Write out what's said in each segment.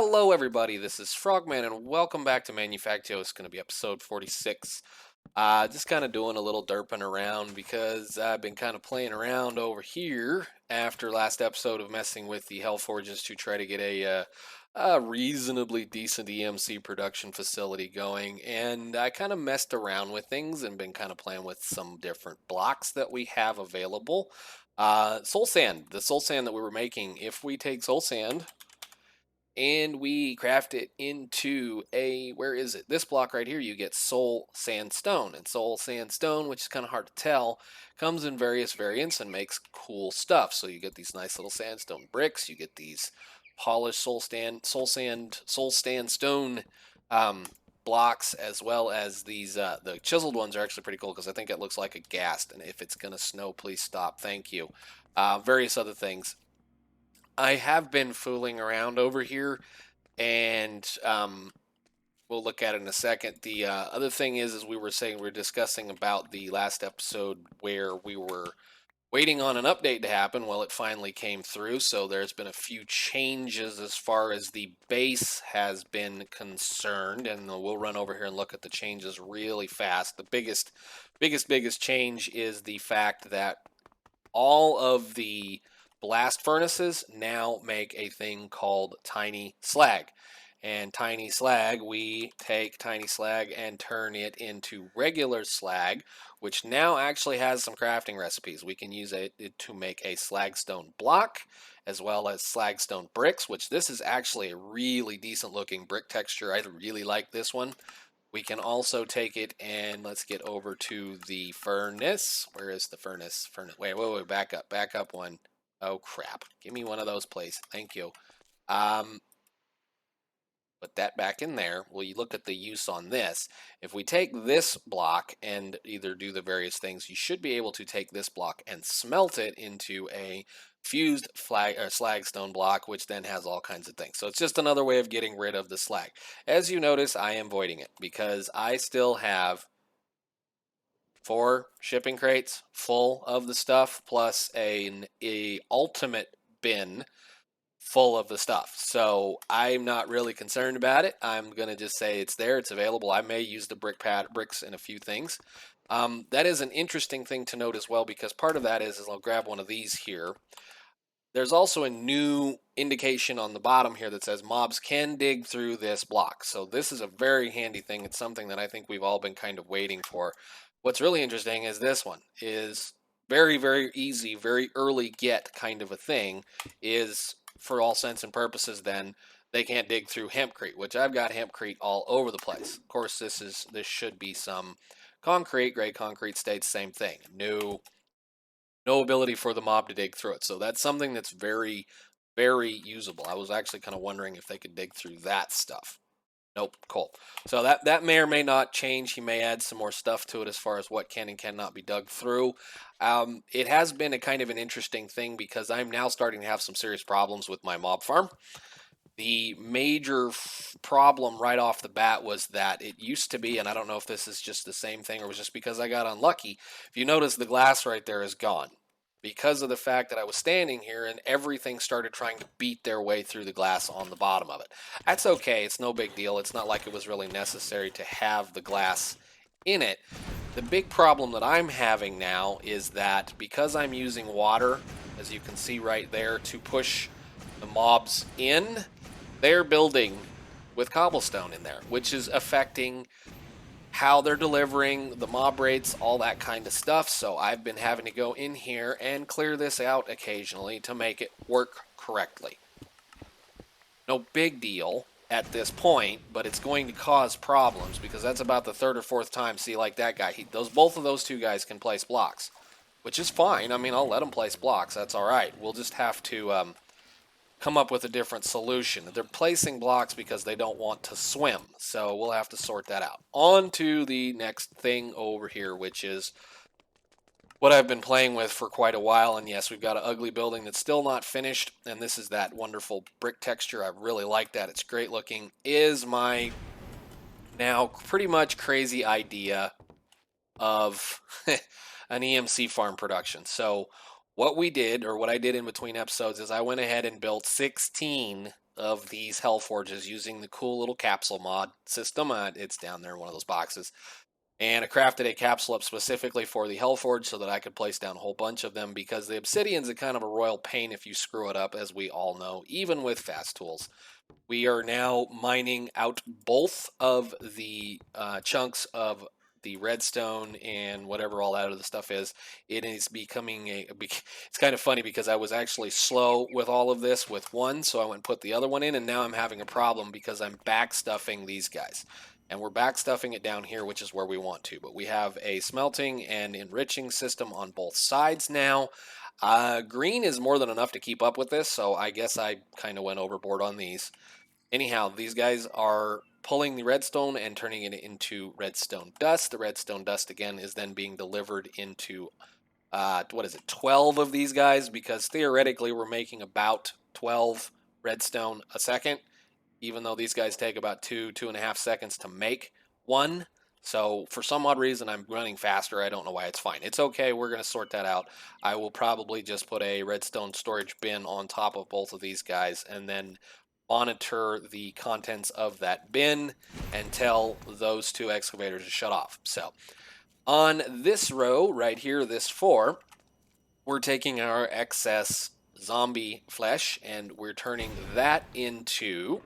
Hello, everybody. This is Frogman, and welcome back to Manufactio. It's going to be episode 46. Just kind of doing a little derping around because I've been kind of playing around over here after last episode of messing with the Hell Forges to try to get a reasonably decent EMC production facility going. And I kind of messed around with things and been kind of playing with some different blocks that we have available. Soul Sand, the Soul Sand that we were making, if we take Soul Sand and we craft it into where is it? This block right here, you get Soul Sandstone. And Soul Sandstone, which is kind of hard to tell, comes in various variants and makes cool stuff. So you get these nice little sandstone bricks, you get these polished Soul Sandstone blocks, as well as these, the chiseled ones are actually pretty cool because I think it looks like a ghast. And if it's going to snow, please stop. Thank you. Various other things. I have been fooling around over here, and we'll look at it in a second. The other thing is we were discussing about the last episode where we were waiting on an update to happen. Well, it finally came through, so there's been a few changes as far as the base has been concerned, and we'll run over here and look at the changes really fast. The biggest change is the fact that all of the blast furnaces now make a thing called tiny slag. And tiny slag, we take tiny slag and turn it into regular slag, which now actually has some crafting recipes. We can use it to make a slagstone block, as well as slagstone bricks, which this is actually a really decent looking brick texture. I really like this one. We can also take it and let's get over to the furnace. Where is the furnace? Wait, back up one. Oh, crap. Give me one of those, please. Thank you. Put that back in there. Well, you look at the use on this. If we take this block and either do the various things, you should be able to take this block and smelt it into a fused slagstone block, which then has all kinds of things. So it's just another way of getting rid of the slag. As you notice, I am voiding it because I still have 4 shipping crates full of the stuff, plus a ultimate bin full of the stuff. So I'm not really concerned about it. I'm going to just say it's there, it's available. I may use the bricks in a few things. That is an interesting thing to note as well, because part of that is I'll grab one of these here. There's also a new indication on the bottom here that says mobs can dig through this block. So this is a very handy thing. It's something that I think we've all been kind of waiting for. What's really interesting is this one is very, very easy, very early get kind of a thing. Is, for all sense and purposes, then they can't dig through hempcrete, which I've got hempcrete all over the place. Of course, this should be some concrete. Gray concrete states same thing. No ability for the mob to dig through it. So that's something that's very, very usable. I was actually kind of wondering if they could dig through that stuff. Nope, cool. So that may or may not change. He may add some more stuff to it as far as what can and cannot be dug through. It has been a kind of an interesting thing because I'm now starting to have some serious problems with my mob farm. The major problem right off the bat was that it used to be, and I don't know if this is just the same thing or was just because I got unlucky, if you notice the glass right there is gone. Because of the fact that I was standing here and everything started trying to beat their way through the glass on the bottom of it. That's okay, it's no big deal. It's not like it was really necessary to have the glass in it. The big problem that I'm having now is that because I'm using water, as you can see right there, to push the mobs in, they're building with cobblestone in there, which is affecting how they're delivering, the mob rates, all that kind of stuff. So I've been having to go in here and clear this out occasionally to make it work correctly. No big deal at this point, but it's going to cause problems because that's about the 3rd or 4th time. See, like that guy, both of those 2 guys can place blocks, which is fine. I mean, I'll let them place blocks. That's all right. We'll just have to come up with a different solution. They're placing blocks because they don't want to swim, so we'll have to sort that out. On to the next thing over here, which is what I've been playing with for quite a while. And yes, we've got an ugly building that's still not finished, and this is that wonderful brick texture. I really like that. It's great looking. Is my now pretty much crazy idea of an EMC farm production. So what we did, or what I did in between episodes, is I went ahead and built 16 of these Hell Forges using the cool little capsule mod system. It's down there in one of those boxes. And I crafted a capsule up specifically for the Hell Forge so that I could place down a whole bunch of them, because the obsidian's a kind of a royal pain if you screw it up, as we all know, even with fast tools. We are now mining out both of the chunks of the redstone and whatever all that other stuff is. It is becoming it's kind of funny because I was actually slow with all of this with one, so I went and put the other one in, and now I'm having a problem because I'm backstuffing these guys. And we're backstuffing it down here, which is where we want to. But we have a smelting and enriching system on both sides now. Green is more than enough to keep up with this, so I guess I kind of went overboard on these. Anyhow, these guys are pulling the redstone and turning it into redstone dust. The redstone dust, again, is then being delivered into, 12 of these guys, because theoretically we're making about 12 redstone a second, even though these guys take about 2.5 seconds to make one. So for some odd reason, I'm running faster. I don't know why. It's fine. It's okay. We're going to sort that out. I will probably just put a redstone storage bin on top of both of these guys and then monitor the contents of that bin and tell those two excavators to shut off. So on this row right here, this 4, we're taking our excess zombie flesh and we're turning that into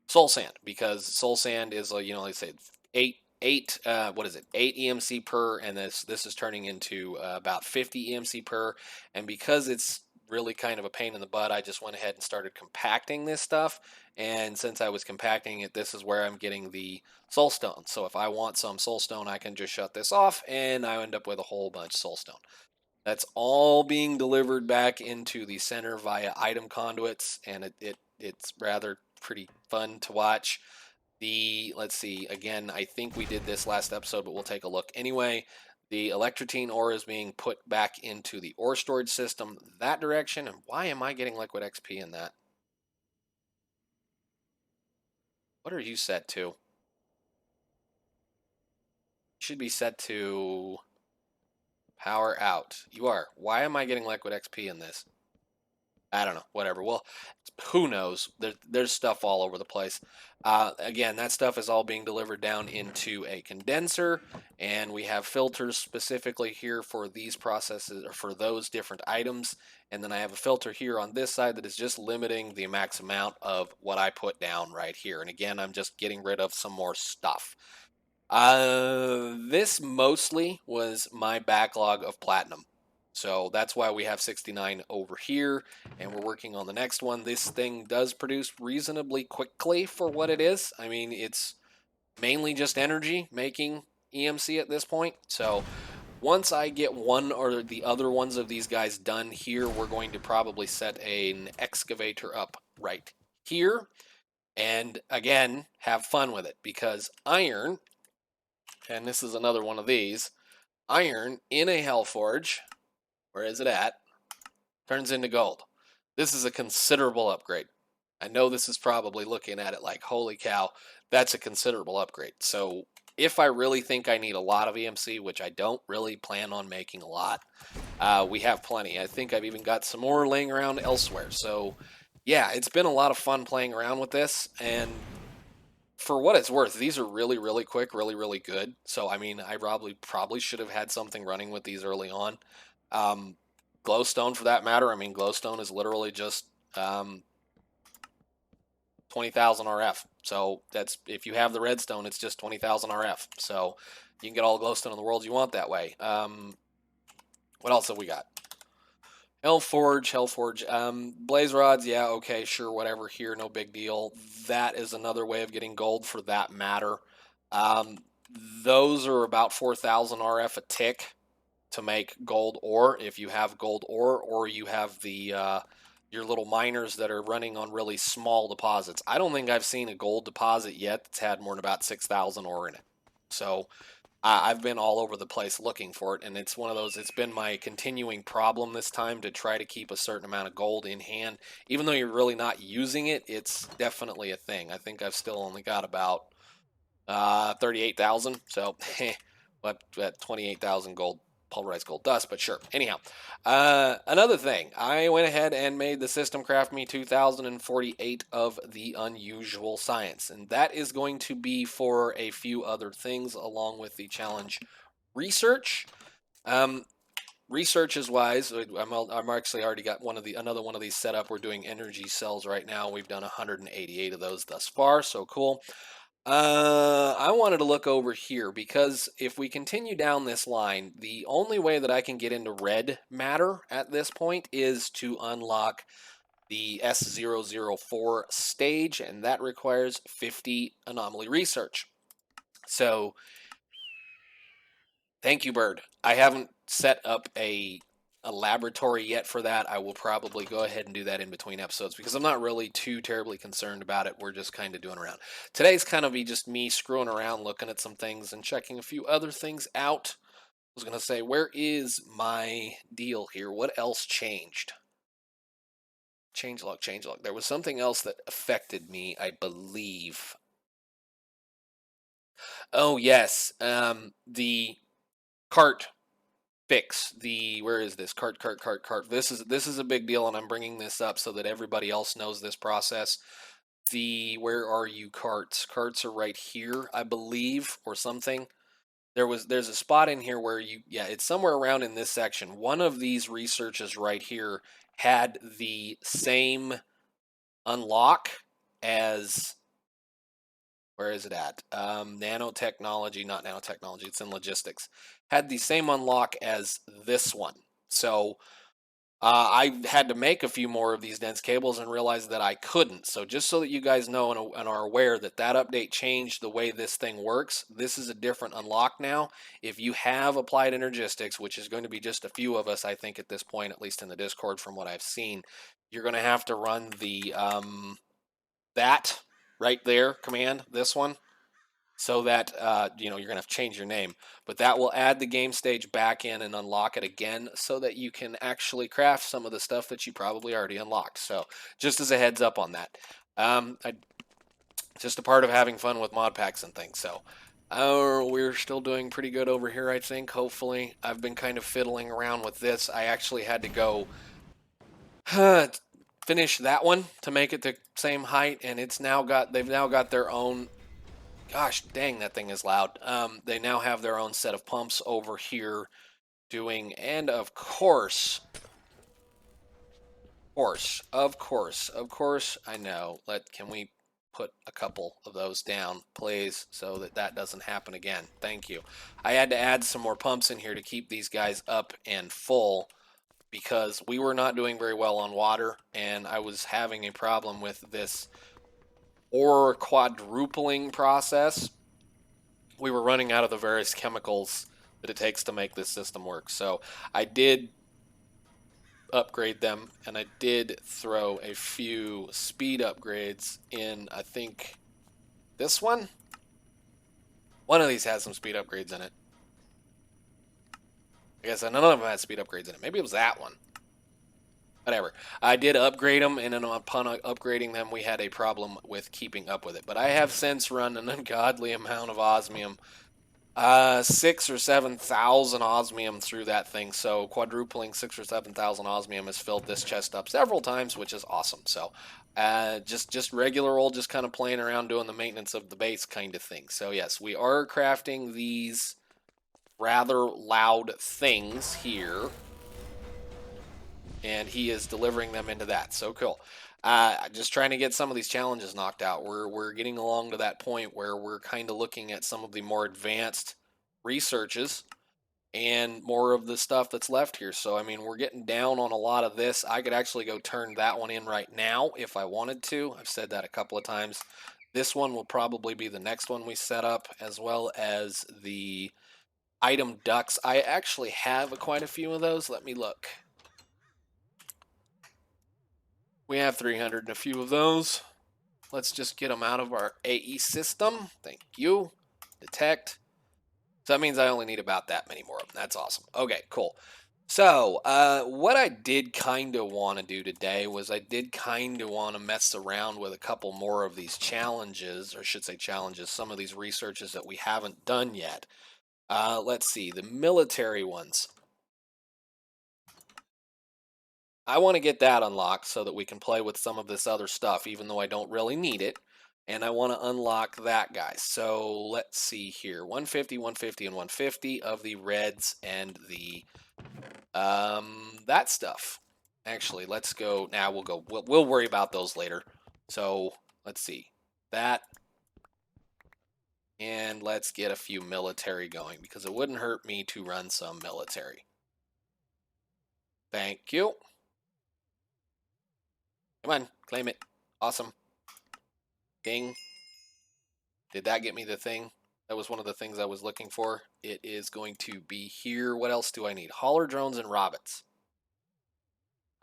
soul sand, because soul sand is, like I said, eight what is it, 8 EMC per, and this is turning into about 50 EMC per. And because it's really kind of a pain in the butt, I just went ahead and started compacting this stuff. And since I was compacting it, this is where I'm getting the soul stone. So if I want some soul stone, I can just shut this off and I end up with a whole bunch of soul stone. That's all being delivered back into the center via item conduits, and it's rather pretty fun to watch. Let's see, again, I think we did this last episode, but we'll take a look anyway. The electrotine ore is being put back into the ore storage system that direction. And why am I getting liquid XP in that? What are you set to? You should be set to power out. You are. Why am I getting liquid XP in this? I don't know, whatever. Well, who knows? There's stuff all over the place. Again, that stuff is all being delivered down into a condenser, and we have filters specifically here for these processes, or for those different items. And then I have a filter here on this side that is just limiting the max amount of what I put down right here. And again, I'm just getting rid of some more stuff. This mostly was my backlog of platinum. So that's why we have 69 over here, and we're working on the next one. This thing does produce reasonably quickly for what it is. I mean, it's mainly just energy making EMC at this point. So once I get one or the other ones of these guys done here, we're going to probably set an excavator up right here. And again, have fun with it, because iron, and this is another one of these, iron in a Hell Forge, where is it at, turns into gold. This is a considerable upgrade. I know this is probably looking at it like, holy cow, that's a considerable upgrade. So if I really think I need a lot of EMC, which I don't really plan on making a lot, we have plenty. I think I've even got some more laying around elsewhere. So yeah, it's been a lot of fun playing around with this, and for what it's worth, these are really, really quick, really, really good. So I mean, I probably should have had something running with these early on. Glowstone, for that matter. I mean, glowstone is literally just 20,000 RF. So that's, if you have the redstone, it's just 20,000 RF. So you can get all the glowstone in the world you want that way. What else have we got? Hell Forge. Blaze rods, yeah, okay, sure, whatever. Here, no big deal. That is another way of getting gold, for that matter. Those are about 4,000 RF a tick to make gold ore, if you have gold ore, or you have the your little miners that are running on really small deposits. I don't think I've seen a gold deposit yet that's had more than about 6,000 ore in it. So I've been all over the place looking for it, and it's one of those, it's been my continuing problem this time to try to keep a certain amount of gold in hand. Even though you're really not using it, it's definitely a thing. I think I've still only got about 38,000, so but 28,000 gold. pulverized gold dust, but sure. Anyhow, another thing, I went ahead and made the system craft me 2048 of the unusual science, and that is going to be for a few other things along with the challenge research. Researches wise, I'm actually already got another one of these set up. We're doing energy cells right now. We've done 188 of those thus far, so cool. I wanted to look over here because if we continue down this line, the only way that I can get into red matter at this point is to unlock the S004 stage, and that requires 50 anomaly research. So, thank you, Bird. I haven't set up a laboratory yet for that. I will probably go ahead and do that in between episodes because I'm not really too terribly concerned about it. We're just kind of doing around. Today's kind of be just me screwing around, looking at some things and checking a few other things out. I was going to say, where is my deal here? What else changed? Changelog. There was something else that affected me, I believe. Oh, yes. The cart fix, where is this cart. This is a big deal, and I'm bringing this up so that everybody else knows this process. Where are you carts are right here, I believe, or something. There's a spot in here where it's somewhere around in this section. One of these researches right here had the same unlock as, where is it at? Nanotechnology, not nanotechnology, it's in logistics. Had the same unlock as this one. So I had to make a few more of these dense cables and realized that I couldn't. So just so that you guys know and are aware that update changed the way this thing works, this is a different unlock now. If you have applied energistics, which is going to be just a few of us, I think, at this point, at least in the Discord from what I've seen, you're going to have to run the that right there command, this one, so that you're going to have to change your name, but that will add the game stage back in and unlock it again so that you can actually craft some of the stuff that you probably already unlocked. So just as a heads up on that, just a part of having fun with mod packs and things. So we're still doing pretty good over here, I think. Hopefully, I've been kind of fiddling around with this. I actually had to go finish that one to make it the same height, and they've now got their own. Gosh dang, that thing is loud. They now have their own set of pumps over here doing, and of course, I know. Can we put a couple of those down, please, so that doesn't happen again? Thank you. I had to add some more pumps in here to keep these guys up and full because we were not doing very well on water, and I was having a problem with this ore quadrupling process. We were running out of the various chemicals that it takes to make this system work. So I did upgrade them, and I did throw a few speed upgrades in. I think this one of these has some speed upgrades in it. I guess none of them had speed upgrades in it. Maybe it was that one. Whatever. I did upgrade them, and then upon upgrading them, we had a problem with keeping up with it. But I have since run an ungodly amount of osmium, 6,000 or 7,000 osmium through that thing. So quadrupling 6,000 or 7,000 osmium has filled this chest up several times, which is awesome. So just regular old, just kind of playing around doing the maintenance of the base kind of thing. So yes, we are crafting these rather loud things here, and he is delivering them into that. So cool. Just trying to get some of these challenges knocked out. We're getting along to that point where we're kind of looking at some of the more advanced researches and more of the stuff that's left here. So, I mean, we're getting down on a lot of this. I could actually go turn that one in right now if I wanted to. I've said that a couple of times. This one will probably be the next one we set up, as well as the item ducts. I actually have quite a few of those. Let me look. We have 300 and a few of those. Let's just get them out of our AE system. Thank you. Detect. So that means I only need about that many more of them. That's awesome. Okay, cool. So what I did kind of want to do today was I did kind of want to mess around with a couple more of these challenges, or I should say challenges, some of these researches that we haven't done yet. Let's see, the military ones. I want to get that unlocked so that we can play with some of this other stuff, even though I don't really need it. And I want to unlock that guy. So let's see here. 150, 150, and 150 of the reds and the that stuff. Actually, let's go. Now we'll worry about those later. So let's see. That. And let's get a few military going, because it wouldn't hurt me to run some military. Thank you. Come on, claim it. Awesome. Ding. Did that get me the thing? That was one of the things I was looking for. It is going to be here. What else do I need? Hauler drones and robots.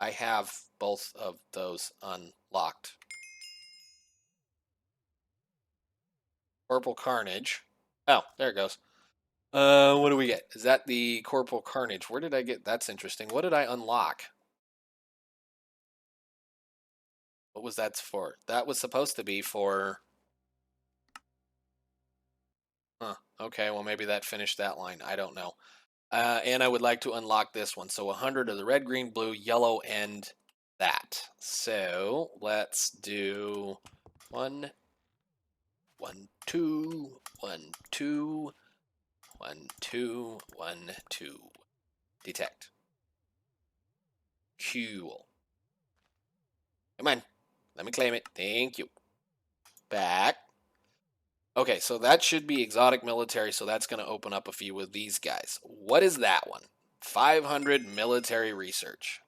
I have both of those unlocked. Corporal Carnage. Oh, there it goes. What do we get? Is that the Corporal Carnage? Where did I get? That's interesting. What did I unlock? What was that for? That was supposed to be for... Huh. Okay, well, maybe that finished that line. I don't know. And I would like to unlock this one. So 100 of the red, green, blue, yellow, and that. So let's do 1, 1, 2, 1, 2, 1, 2, 1, 2. Detect. Cool. Come on. Let me claim it. Thank you. Back. Okay, so that should be exotic military, so that's going to open up a few with these guys. What is that one? 500 military research.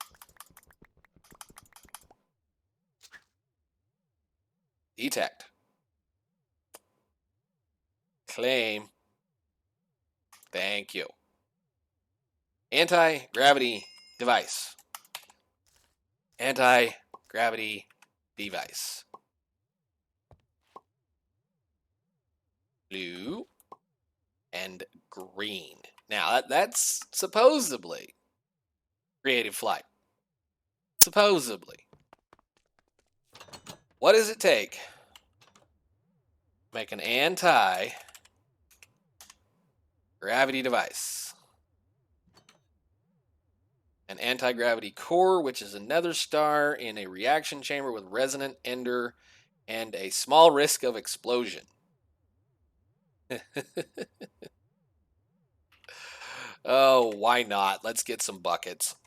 Detect. Claim. Thank you. Anti-gravity device. Anti-gravity device. Blue and green. Now, that's supposedly creative flight. Supposedly. What does it take to make an anti-gravity device? An anti-gravity core, which is a nether star in a reaction chamber with resonant ender and a small risk of explosion. Oh, why not? Let's get some buckets.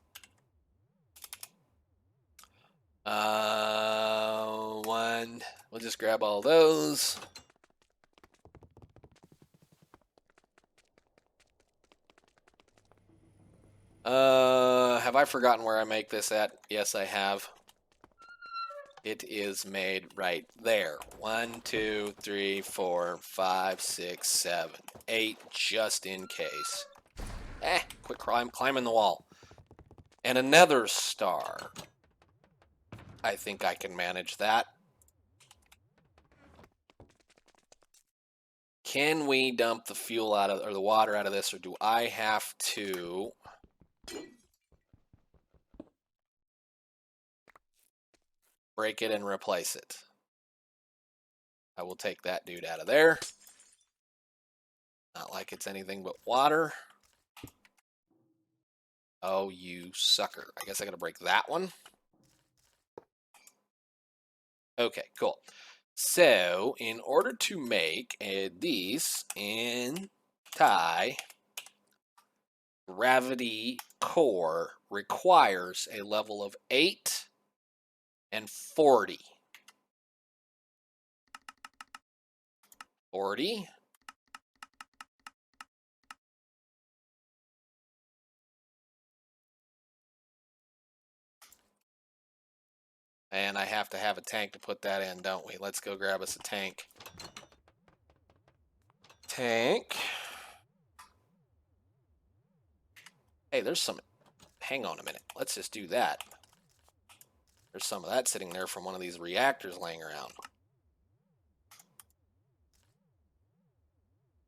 One. We'll just grab all those. Have I forgotten where I make this at? Yes, I have. It is made right there. 1, 2, 3, 4, 5, 6, 7, 8, just in case. Quit climbing the wall. And a nether star. I think I can manage that. Can we dump the fuel out of, or the water out of this, or do I have to... break it and replace it? I will take that dude out of there. Not like it's anything but water. Oh, you sucker. I guess I gotta break that one. Okay, cool. So, in order to make these anti-gravity core requires a level of 8 and 40. 40. And I have to have a tank to put that in, don't we? Let's go grab us a tank. Tank. Hey, there's some... Hang on a minute. Let's just do that. There's some of that sitting there from one of these reactors laying around.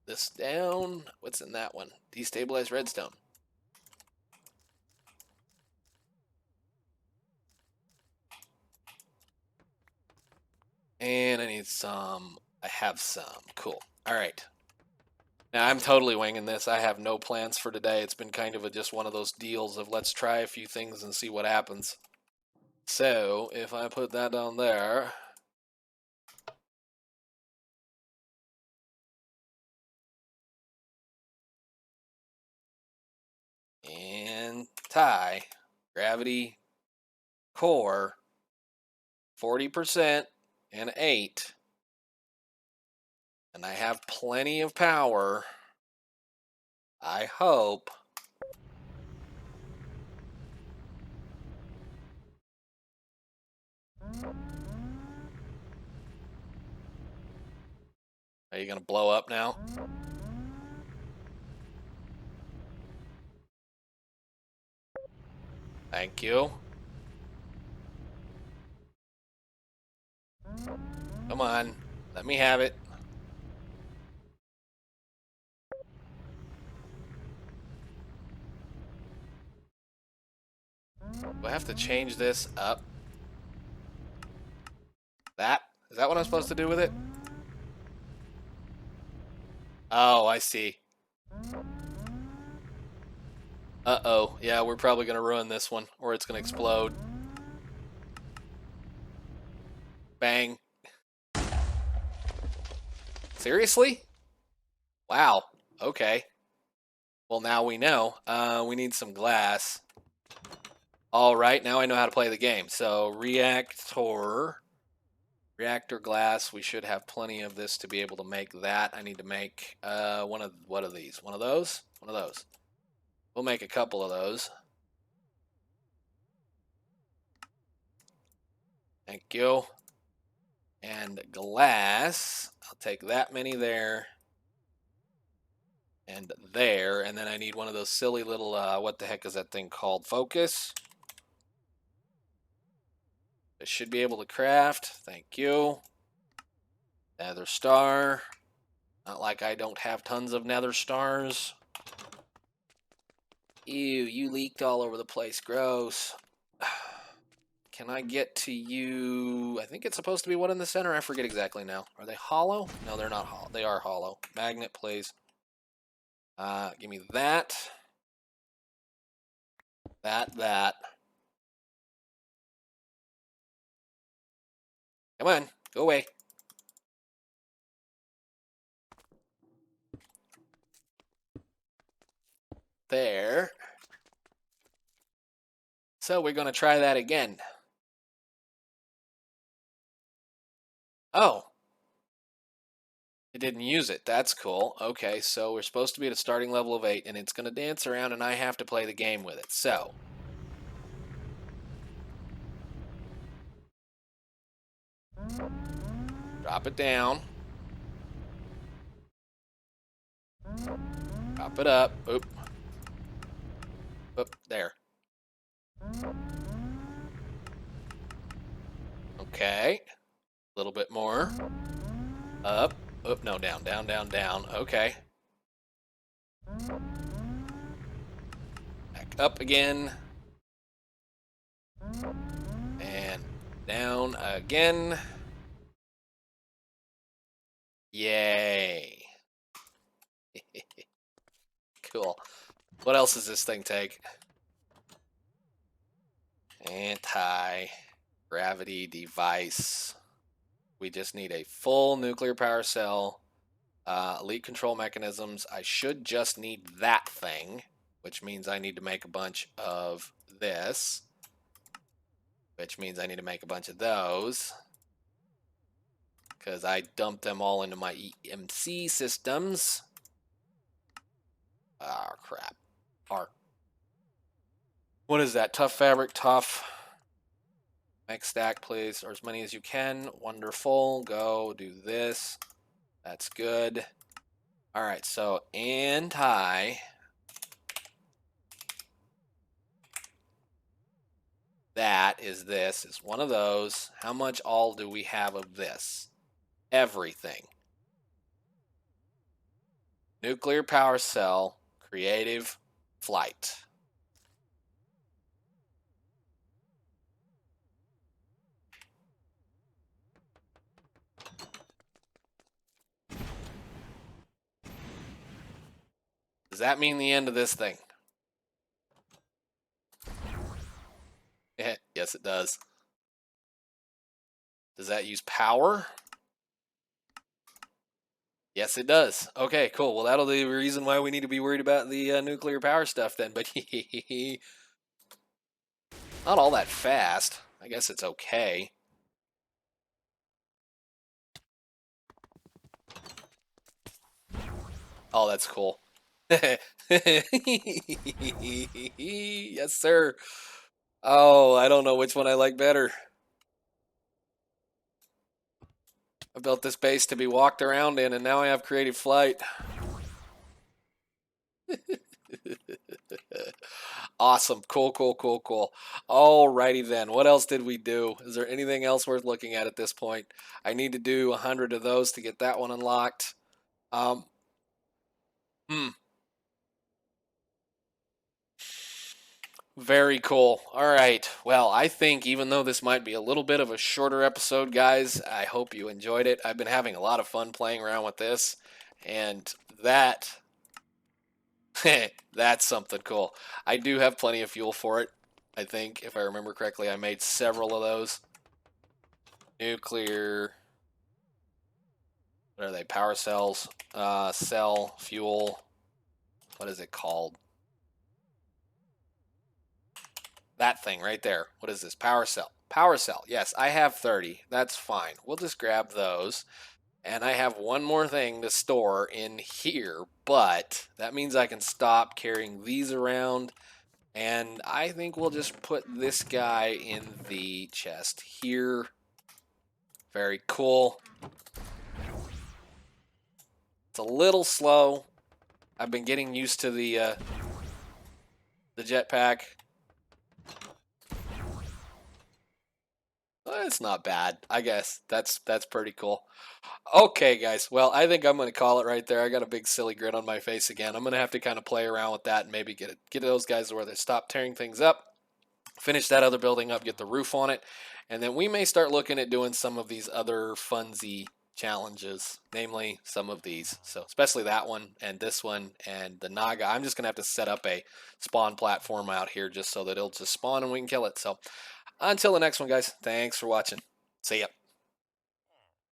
This down. What's in that one? Destabilized redstone. And I need some. I have some. Cool. All right. Now, I'm totally winging this. I have no plans for today. It's been kind of just one of those deals of let's try a few things and see what happens. So if I put that down there, and tie, gravity, core, 40% and 8, and I have plenty of power, I hope. Are you going to blow up now? Thank you. Come on, let me have it. Do I have to change this up? Is that what I'm supposed to do with it? Oh, I see. Uh-oh. Yeah, we're probably going to ruin this one, or it's going to explode. Bang. Seriously? Wow. Okay. Well, now we know. We need some glass. All right, now I know how to play the game. So, reactor glass. We should have plenty of this to be able to make that. I need to make what are these? One of those? One of those. We'll make a couple of those. Thank you. And glass. I'll take that many there. And there. And then I need one of those silly little, what the heck is that thing called? Focus. I should be able to craft. Thank you. Nether star. Not like I don't have tons of nether stars. Ew, you leaked all over the place. Gross. Can I get to you? I think it's supposed to be one in the center. I forget exactly now. Are they hollow? No, they're not hollow. They are hollow. Magnet, please. Give me that. That. Come on, go away. There. So we're going to try that again. Oh. It didn't use it. That's cool. Okay, so we're supposed to be at a starting level of 8, and it's going to dance around, and I have to play the game with it. So. Drop it down. Drop it up. Oop. Oop, there. Okay. A little bit more. Up. Oop, no, down. Okay. Back up again. And down again. Yay. Cool. What else does this thing take? Anti-gravity device. We just need a full nuclear power cell. Elite control mechanisms. I should just need that thing, which means I need to make a bunch of this, which means I need to make a bunch of those, because I dumped them all into my EMC systems. Ah, crap. What is that? Tough fabric, tough. Make stack, please, or as many as you can. Wonderful. Go do this. That's good. All right, so anti. That is this. Is one of those. How much all do we have of this? Everything. Nuclear power cell, creative flight. Does that mean the end of this thing? Yes, it does. Does that use power? Yes, it does. Okay, cool. Well, that'll be the reason why we need to be worried about the nuclear power stuff then. But not all that fast. I guess it's okay. Oh, that's cool. Yes, sir. Oh, I don't know which one I like better. I built this base to be walked around in, and now I have creative flight. Awesome. Cool, cool, cool, cool. Alrighty then. What else did we do? Is there anything else worth looking at this point? I need to do 100 of those to get that one unlocked. Um, hmm. Very cool. All right. Well, I think even though this might be a little bit of a shorter episode, guys, I hope you enjoyed it. I've been having a lot of fun playing around with this, and that that's something cool. I do have plenty of fuel for it. I think, if I remember correctly, I made several of those. Nuclear. What are they? Power cells. Cell, fuel. What is it called? That thing right there. What is this? Power cell. Power cell. Yes, I have 30. That's fine. We'll just grab those. And I have one more thing to store in here, but that means I can stop carrying these around. And I think we'll just put this guy in the chest here. Very cool. It's a little slow. I've been getting used to the jetpack. It's not bad. I guess that's pretty cool. Okay, guys. Well, I think I'm going to call it right there. I got a big silly grin on my face again. I'm going to have to kind of play around with that and maybe get those guys to where they stop tearing things up. Finish that other building up, get the roof on it, and then we may start looking at doing some of these other funsy challenges, namely some of these. So especially that one and this one and the Naga. I'm just going to have to set up a spawn platform out here just so that it'll just spawn and we can kill it. So until the next one, guys, thanks for watching. See ya.